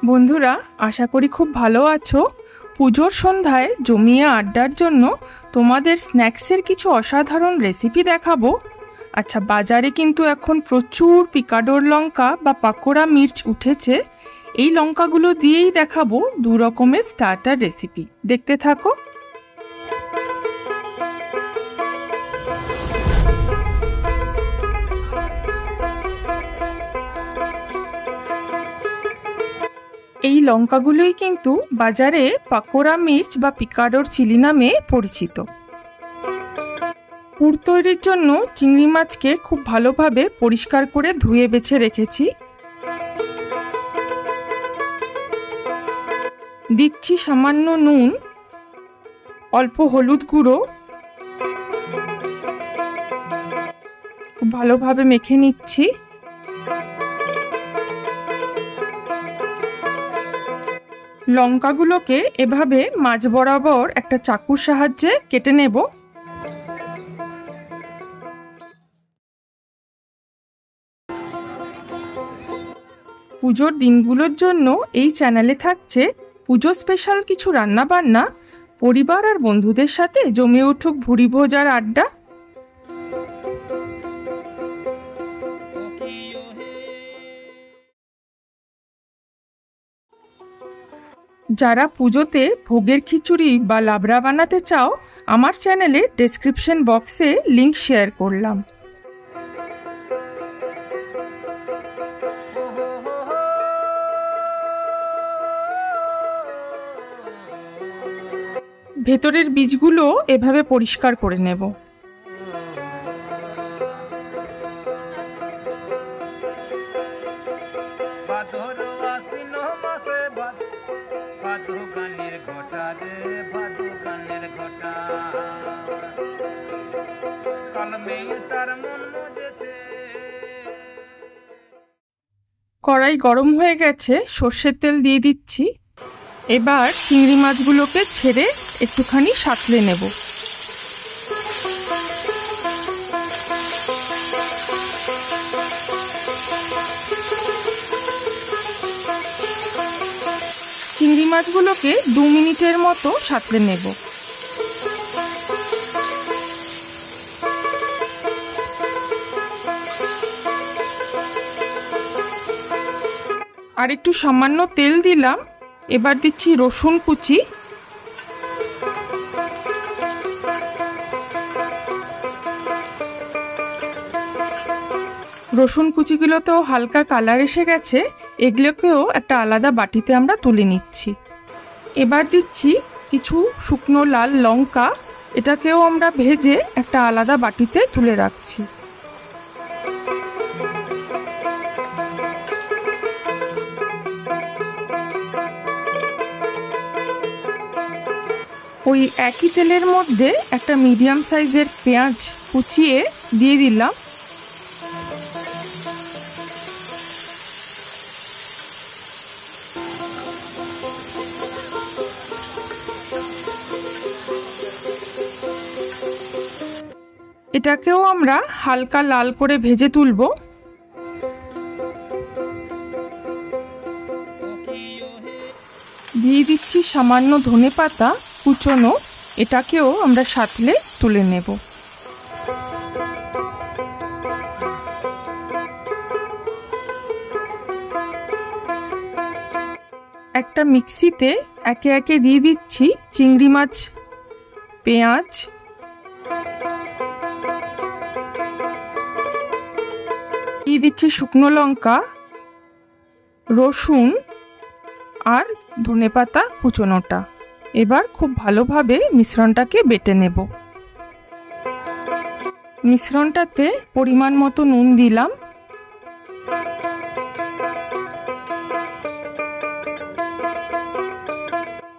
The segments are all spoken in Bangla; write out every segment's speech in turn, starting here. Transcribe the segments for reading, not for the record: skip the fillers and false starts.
বন্ধুরা, আশা করি খুব ভালো আছো। পুজোর সন্ধ্যায় জমিয়ে আড্ডার জন্য তোমাদের স্ন্যাক্সের কিছু অসাধারণ রেসিপি দেখাবো। আচ্ছা, বাজারে কিন্তু এখন প্রচুর পিকাডোর লঙ্কা বা পাকোড়া মির্চ উঠেছে। এই লঙ্কাগুলো দিয়েই দেখাবো 2 রকমের স্টার্টার রেসিপি। দেখতে থাকো। এই লঙ্কাগুলোই কিন্তু বাজারে পাকোড়া মির্চ বা পিকাডোর চিলি নামে পরিচিত। পুর তৈরির জন্য চিংড়ি মাছকে খুব ভালোভাবে পরিষ্কার করে ধুয়ে বেছে রেখেছি। দিচ্ছি সামান্য নুন, অল্প হলুদ গুঁড়ো, খুব ভালোভাবে মেখে নিচ্ছি। লঙ্কাগুলোকে এভাবে মাঝ বরাবর একটা চাকুর সাহায্যে কেটে নেব। পুজোর দিনগুলোর জন্য এই চ্যানেলে থাকছে পুজো স্পেশাল কিছু রান্নাবান্না। পরিবার আর বন্ধুদের সাথে জমে উঠুক ভুরি ভোজ আর আড্ডা। যারা পুজোতে ভোগের খিচুড়ি বা লাবড়া বানাতে চাও, আমার চ্যানেলে ডেসক্রিপশন বক্সে লিংক শেয়ার করলাম। ভেতরের বীজগুলো এভাবে পরিষ্কার করে নেব। কড়াই গরম হয়ে গেছে, সর্ষের তেল দিয়ে দিচ্ছি। এবার চিংড়ি মাছগুলোকে ছেড়ে একটুখানি সাঁতলে নেব। চিংড়ি মাছগুলোকে 2 মিনিটের মতো সাঁতলে নেব। আর একটু সামান্য তেল দিলাম। এবার দিচ্ছি রসুন কুচি, রসুন কুচিগুলোতেও হালকা কালার এসে গেছে। এগুলোকেও একটা আলাদা বাটিতে আমরা তুলে নিচ্ছি। এবার দিচ্ছি কিছু শুকনো লাল লঙ্কা, এটাকেও আমরা ভেজে একটা আলাদা বাটিতে তুলে রাখছি। ওই একই তেলের মধ্যে একটা মিডিয়াম সাইজের পেঁয়াজ কুচিয়ে দিয়ে দিলাম। এটাকেও আমরা হালকা লাল করে ভেজে তুলব। দিয়ে দিচ্ছি সামান্য ধনেপাতা কুচনো, এটাকেও আমরা সাঁতলে তুলে নেব। একটা মিক্সিতে একে একে দিয়ে দিচ্ছি চিংড়ি মাছ, পেঁয়াজ, দিয়ে দিচ্ছি শুকনো লঙ্কা, রসুন আর ধনেপাতা কুচনোটা। এবার খুব ভালোভাবে মিশ্রণটাকে বেটে নেব। মিশ্রণটাতে পরিমাণ মতো নুন দিলাম।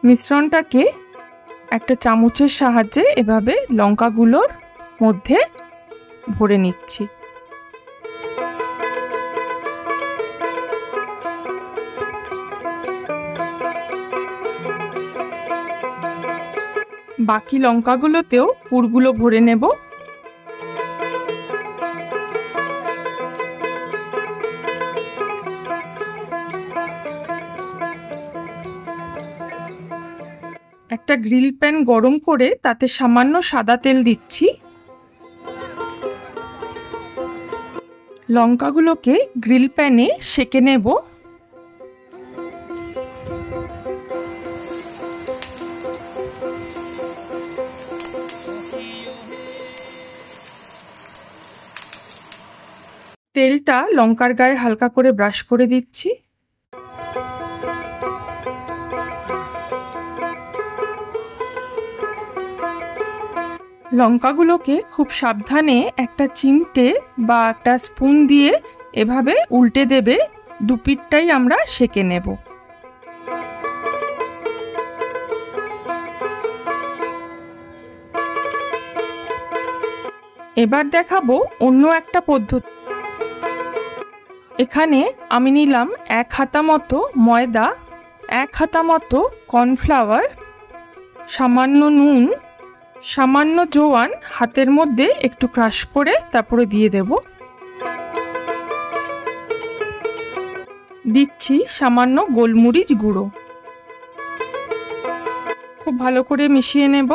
মিশ্রণটাকে একটা চামচের সাহায্যে এভাবে লঙ্কাগুলোর মধ্যে ভরে নিচ্ছি। বাকি লঙ্কাগুলোতেও পুরগুলো ভরে নেব। একটা গ্রিল প্যান গরম করে তাতে সামান্য সাদা তেল দিচ্ছি। লঙ্কাগুলোকে গ্রিল প্যানে সেঁকে নেব। তেলটা লঙ্কার গায়ে হালকা করে ব্রাশ করে দিচ্ছি। লঙ্কাগুলোকে খুব সাবধানে একটা চিমটে বা একটা স্পুন দিয়ে এভাবে উল্টে দেবে। দুপিঠটাই আমরা সেঁকে নেব। এবার দেখাবো অন্য একটা পদ্ধতি। এখানে আমি নিলাম 1 হাতা মতো ময়দা, 1 হাতা মতো কর্নফ্লাওয়ার, সামান্য নুন, সামান্য জোয়ান হাতের মধ্যে একটু ক্রাশ করে তারপরে দিয়ে দেব। দিচ্ছি সামান্য গোলমরিচ গুঁড়ো। খুব ভালো করে মিশিয়ে নেব।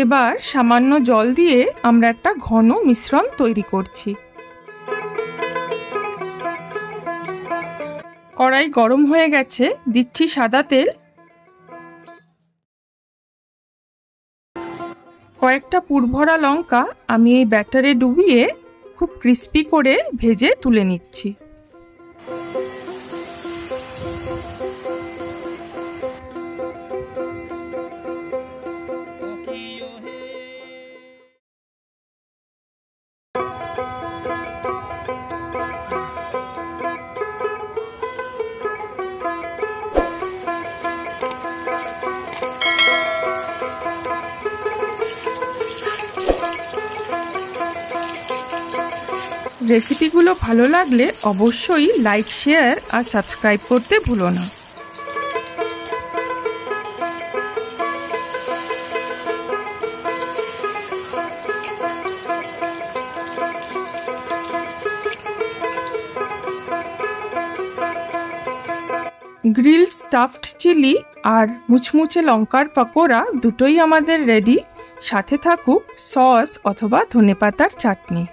এবার সামান্য জল দিয়ে আমরা একটা ঘন মিশ্রণ তৈরি করছি। কড়াই গরম হয়ে গেছে, দিচ্ছি সাদা তেল। কয়েকটা পুরভরা লঙ্কা আমি এই ব্যাটারে ডুবিয়ে খুব ক্রিস্পি করে ভেজে তুলে নিচ্ছি। রেসিপিগুলো ভালো লাগলে অবশ্যই লাইক, শেয়ার আর সাবস্ক্রাইব করতে ভুলো না। গ্রিলড স্টাফড চিলি আর মুচমুচে লঙ্কার পকোড়া দুটোই আমাদের রেডি। সাথে থাকুক সস অথবা ধনেপাতার চাটনি।